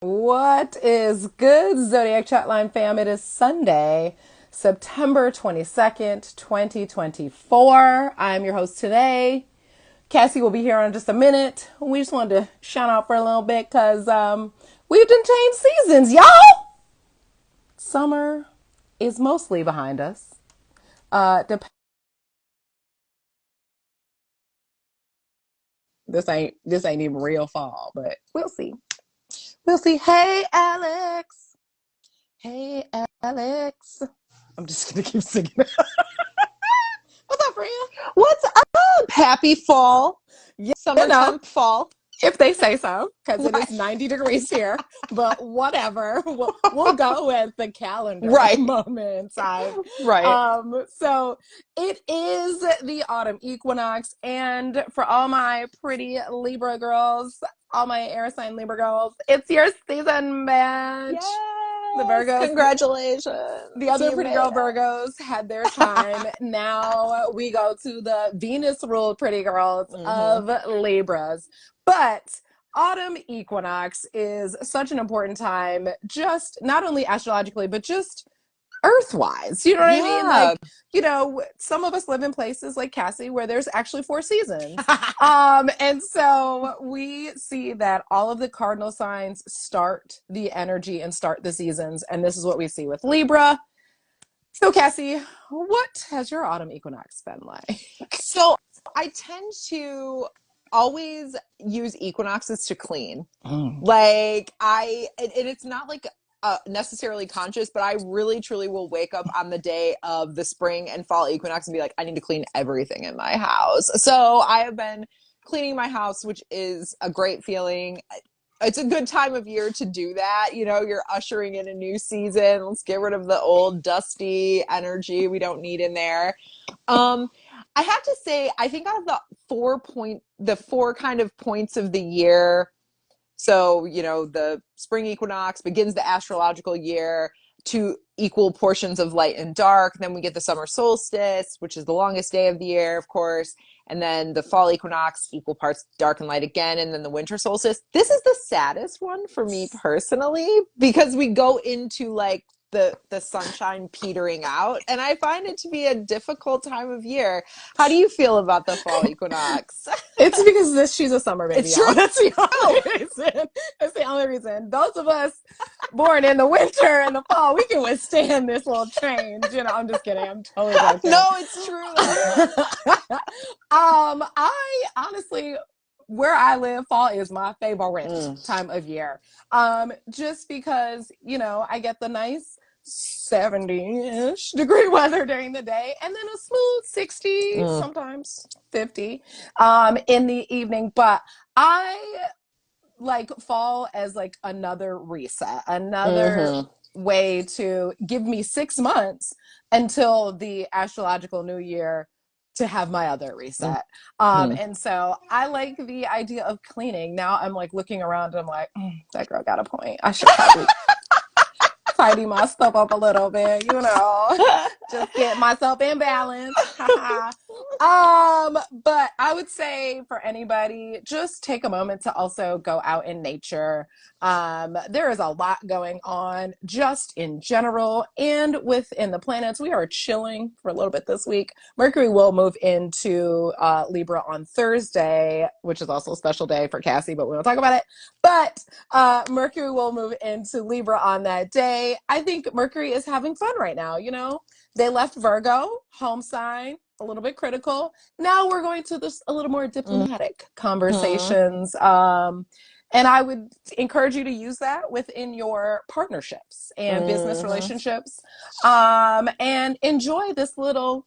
What is good, Zodiac Chatline fam? It is Sunday, September 22nd, 2024. I'm your host today. Cassie will be here in just a minute. We just wanted to shout out for a little bit because we've done changed seasons, y'all. Summer is mostly behind us. Dep- this ain't even real fall, but we'll see. We'll see. Hey, Alex. Hey, Alex. I'm just gonna keep singing. What's up, friend? What's up? Happy fall, Yeah, summertime fall. if they say so, because it is Right. 90 degrees here. But whatever, we'll go with the calendar Right. moment in time. Right. So it is the autumn equinox, and for all my pretty Libra girls, all my air sign Libra girls, it's your season, bitch. The Yes. Virgos, the Congratulations. other You pretty made girl Virgos had their time. it. Now we go to the Venus ruled pretty girls hmm of Libras. But autumn equinox is such an important time, just not only astrologically, but just earth-wise. You know what I mean? Yeah. Like, some of us live in places like Cassie where there's actually four seasons. And so we see that all of the cardinal signs start the energy and start the seasons. And this is what we see with Libra. So, Cassie, what has your autumn equinox been like? So I tend to always use equinoxes to clean. Mm. And it's not like necessarily conscious, but I really truly will wake up on the day of the spring and fall equinox and be like, I need to clean everything in my house. So I have been cleaning my house, which is a great feeling. It's a good time of year to do that. You know, you're ushering in a new season. Let's get rid of the old dusty energy we don't need in there. Um, I have to say, I think out of the four kind of points of the year, so, the spring equinox begins the astrological year, to equal portions of light and dark. Then we get the summer solstice, which is the longest day of the year, of course. And then the fall equinox, equal parts dark and light again. And then the winter solstice. This is the saddest one for me personally, because we go into like the sunshine petering out. And I find it to be a difficult time of year. How do you feel about the fall equinox? It's because she's a summer baby, It's y'all. true. That's the only reason. That's the only reason. Those of us born in the winter and the fall, we can withstand this little change. I'm just kidding. I'm totally joking. No, it's true though. I honestly, where I live, fall is my favorite Mm. time of year. Just because, I get the nice 70-ish degree weather during the day and then a smooth 60, Mm. sometimes 50, in the evening. But I like fall as like another reset, another Mm-hmm. way to give me 6 months until the astrological new year to have my other reset. Mm-hmm. And so I like the idea of cleaning. Now I'm like looking around and I'm like, that girl got a point. I should probably tidy my stuff up a little bit, just get myself in balance. But I would say for anybody, just take a moment to also go out in nature. There is a lot going on just in general and within the planets. We are chilling for a little bit this week. Mercury will move into Libra on Thursday, which is also a special day for Cassie, but we won't talk about it. But Mercury will move into Libra on that day. I think Mercury is having fun right now. They left Virgo, home sign, a little bit critical. Now we're going to this a little more diplomatic Mm-hmm. conversations. And I would encourage you to use that within your partnerships and business Mm-hmm. relationships, and enjoy this little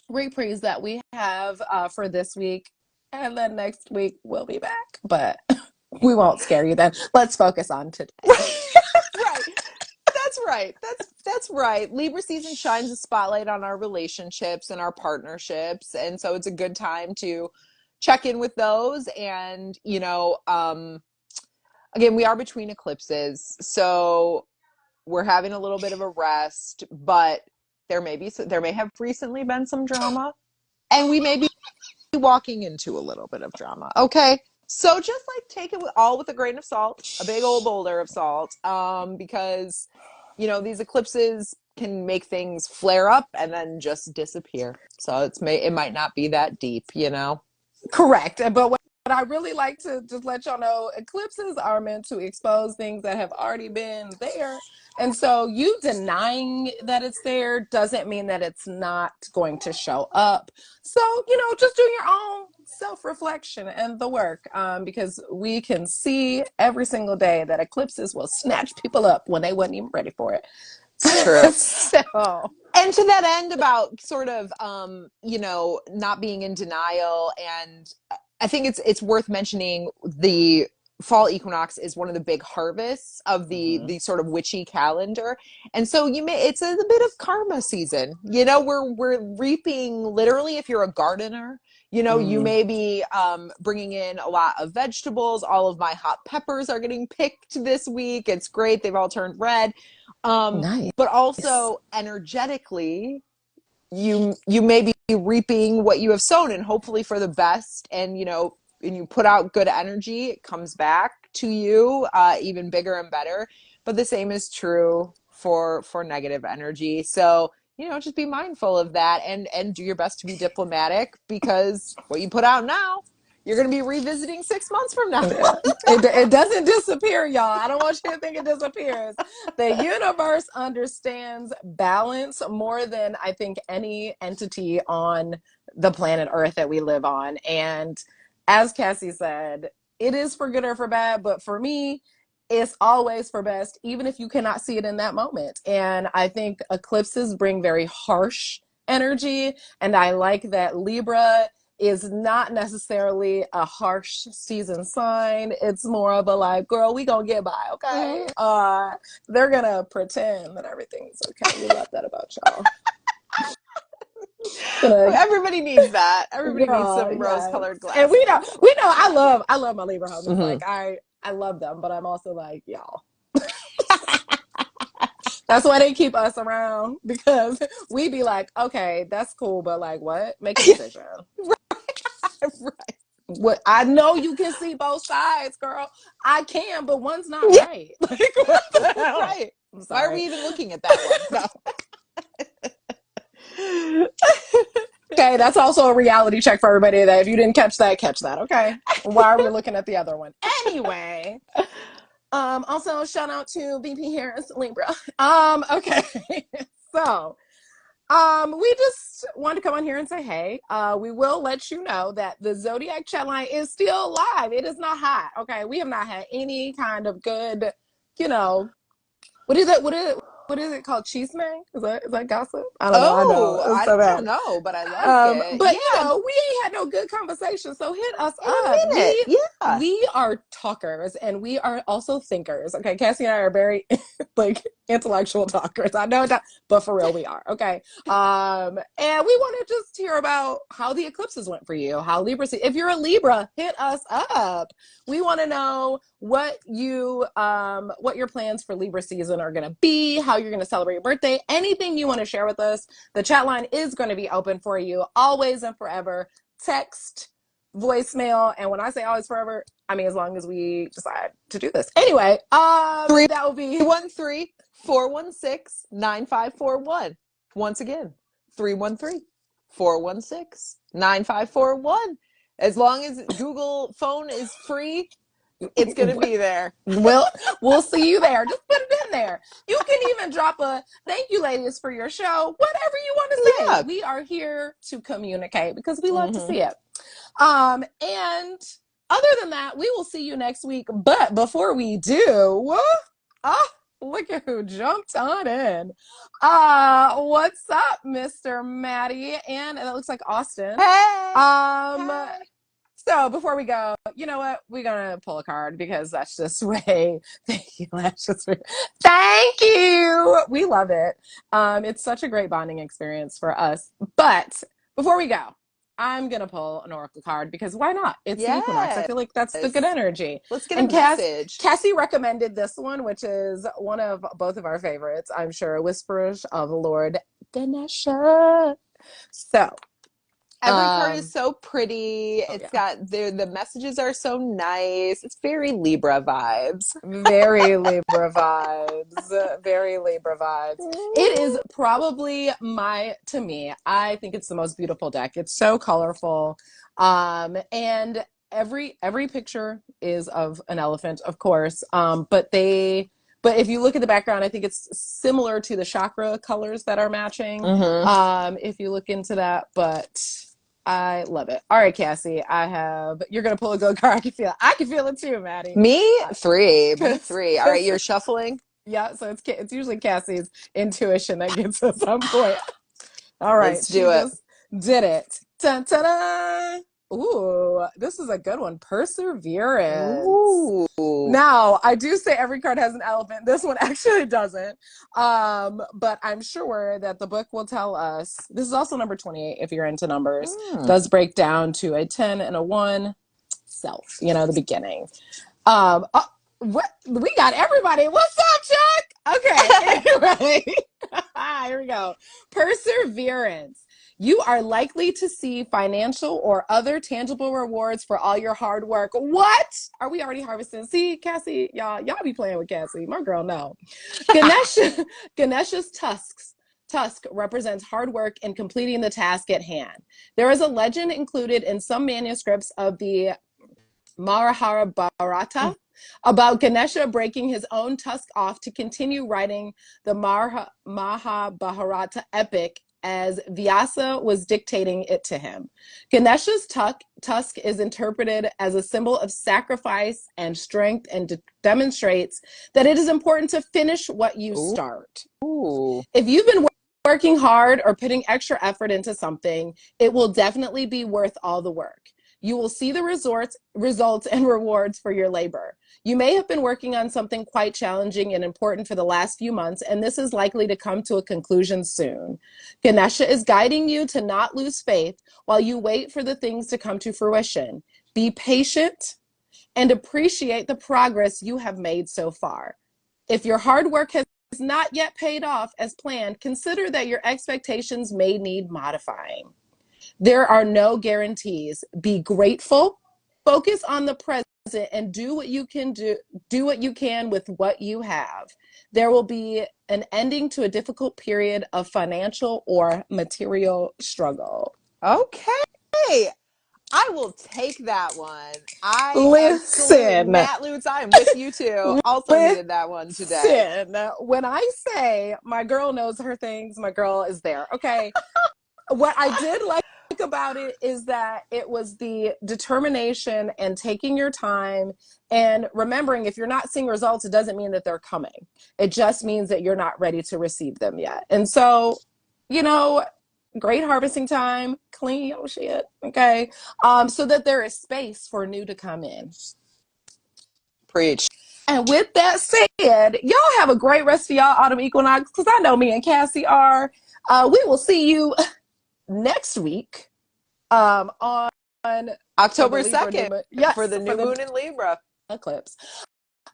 reprise that we have for this week. And then next week we'll be back. But we won't scare you then. Let's focus on today. Right. That's right. That's right. Libra season shines a spotlight on our relationships and our partnerships, and so it's a good time to check in with those. And again, we are between eclipses, so we're having a little bit of a rest, but there may have recently been some drama, and we may be walking into a little bit of drama. Okay, So just like take it all with a grain of salt, a big old boulder of salt, because these eclipses can make things flare up and then just disappear. So it might not be that deep. Correct. But what I really like to just let y'all know, eclipses are meant to expose things that have already been there. And so you denying that it's there doesn't mean that it's not going to show up. So, just do your own self-reflection and the work, because we can see every single day that eclipses will snatch people up when they wasn't even ready for it. It's true. So And to that end about sort of not being in denial, and I think it's worth mentioning the fall equinox is one of the big harvests of the sort of witchy calendar. And so it's a bit of karma season. We're reaping, literally, if you're a gardener, you may be bringing in a lot of vegetables. All of my hot peppers are getting picked this week. It's great. They've all turned red. But nice. also energetically, you may be reaping what you have sown, and hopefully for the best. And and you put out good energy, it comes back to you even bigger and better. But the same is true for negative energy. So just be mindful of that, and do your best to be diplomatic, because what you put out now, you're going to be revisiting 6 months from now. It doesn't disappear, y'all. I don't want you to think it disappears. The universe understands balance more than I think any entity on the planet Earth that we live on. And as Cassie said, it is for good or for bad, but for me, it's always for best, even if you cannot see it in that moment. And I think eclipses bring very harsh energy. And I like that Libra is not necessarily a harsh season sign. It's more of a like, girl, we gonna get by, okay? They're gonna pretend that everything's okay. We love that about y'all. Everybody needs that. Everybody needs Girl, some yes. rose-colored And we know, glasses. I love my Libra homies. Mm-hmm. Like I love them, but I'm also like, y'all. That's why they keep us around, because we be like, okay, that's cool, but like, what? Make a decision. Right. What, I know you can see both sides, girl. I can, but one's not Yeah, right. Like, what the hell? right. I'm Why are sorry. we even looking at that one? No. Okay, that's also a reality check for everybody, that if you didn't catch that, catch that. Okay. Why are we looking at the other one? Anyway. Also shout out to VP Harris Libra. Okay. So we just wanted to come on here and say, hey, we will let you know that the Zodiac chat line is still live. It is not hot. Okay. We have not had any kind of good, you know, what is it? What is it called? Chisme? Is that gossip? I don't know. I know. Oh, It's I so don't bad. know, but I like it. But Yeah, we ain't had no good conversation. So hit us in up. a minute. Yeah. We are talkers, and we are also thinkers. Okay. Cassie and I are very like intellectual talkers. I know that, but for real we are. Okay. And we want to just hear about how the eclipses went for you, how Libra, if you're a Libra, hit us up. We want to know what your plans for Libra season are going to be, how you're going to celebrate your birthday, anything you want to share with us. The chat line is going to be open for you always and forever. Text, voicemail, and when I say always forever, I mean as long as we decide to do this. Anyway, that will be 313-416-9541. Once again, 313-416-9541. As long as Google phone is free, it's going to be there. we'll see you there. Just put it in there. You can even drop a thank you, ladies, for your show. Whatever you want to say. Yeah. We are here to communicate because we love to Mm-hmm. see it. And other than that, we will see you next week. But before we do, look at who jumped on in. What's up, Mr. Maddie? And it looks like Austin. Hey. Um, Hey. so before we go, you know what? We're gonna pull a card because that's just way. Thank you. That's just thank you. We love it. It's such a great bonding experience for us. But before we go, I'm gonna pull an oracle card because why not? It's the equinox. I Yes. feel like that's the good energy. Let's get a And message. Cassie recommended this one, which is one of both of our favorites. I'm sure, Whispers of Lord Ganesha. So Every card is so pretty. Oh It's yeah. got the messages are so nice. It's very Libra vibes. Very Libra vibes. Very Libra vibes. It is probably to me, I think it's the most beautiful deck. It's so colorful. And every picture is of an elephant, of course. But if you look at the background, I think it's similar to the chakra colors that are matching. Mm-hmm. If you look into that, but I love it. All right, Cassie, you're going to pull a good card. I can feel it too, Maddie. Me three. Me Cause, three. All right, cause, you're shuffling. yeah, so it's usually Cassie's intuition that gets us on point. All right, Let's she do it. just did it. Dun, ta-da! Ooh, this is a good one. Perseverance. Ooh. Now, I do say every card has an elephant. This one actually doesn't. But I'm sure that the book will tell us. This is also number 28 if you're into numbers. Does break down to a 10 and a 1 self, the beginning. What we got everybody. What's up, Chuck? Okay, anyway. Here we go. Perseverance. You are likely to see financial or other tangible rewards for all your hard work. What? Are we already harvesting? See, Cassie, y'all be playing with Cassie. My girl, no. Ganesha's tusk represents hard work in completing the task at hand. There is a legend included in some manuscripts of the Mahabharata about Ganesha breaking his own tusk off to continue writing the Mahabharata epic as Vyasa was dictating it to him. Ganesha's tusk is interpreted as a symbol of sacrifice and strength and demonstrates that it is important to finish what you start. Ooh. If you've been working hard or putting extra effort into something, it will definitely be worth all the work. You will see the results and rewards for your labor. You may have been working on something quite challenging and important for the last few months, and this is likely to come to a conclusion soon. Ganesha is guiding you to not lose faith while you wait for the things to come to fruition. Be patient and appreciate the progress you have made so far. If your hard work has not yet paid off as planned, consider that your expectations may need modifying. There are no guarantees. Be grateful, focus on the present, and do what you can with what you have. There will be an ending to a difficult period of financial or material struggle. Okay. I will take that one. I absolutely, Listen, Matt Lutz, I am with you too. Also needed that one today. when I say my girl knows her things, my girl is there. Okay. What I did like about it is that it was the determination and taking your time and remembering if you're not seeing results, it doesn't mean that they're coming. It just means that you're not ready to receive them yet. And so, great harvesting time, clean your shit, okay? So that there is space for new to come in. Preach. And with that said, y'all have a great rest of y'all autumn equinox, because I know me and Cassie are. We will see you next week on October 2nd for the new for the moon in Libra eclipse.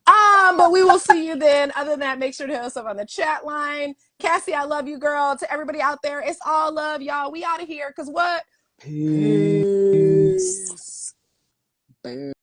But we will see you then. Other than that, make sure to hit us up on the chat line. Cassie, I love you, girl. To everybody out there, it's all love, y'all. We out of here because what? Peace. Peace.